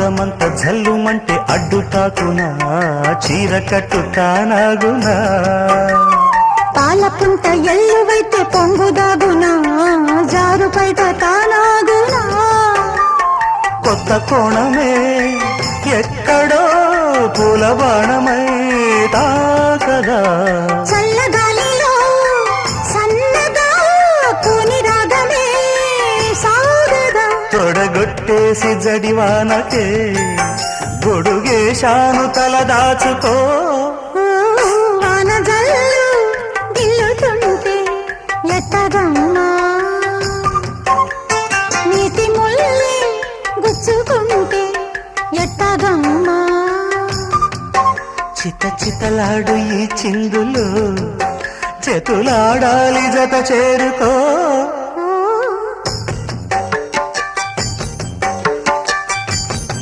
అద్దమంత జల్లుమంటే అడ్డుటాకునా చీర కట్టు తానాగునా పాలపుంట ఎల్లువైతే పొంగుదాగునా జారు బయట తానాగునా కొత్త కోణమే ఎక్కడో పూల బాణమై తాకదా చల్లగాలిలో సన్నగా కూని రాగమే సాగదా తొడగొట్టేసి జడివానకే గొడుగేశాను తల దాచుకో వాన జల్లు గిల్లుతుంటే ఎట్టగమ్మా నీటి ముల్లి గుచ్చుకుంటే ఎట్టగమ్మా చిత చితలాడు ఈ చిందులు చేతులాడాలి జత చేరుకో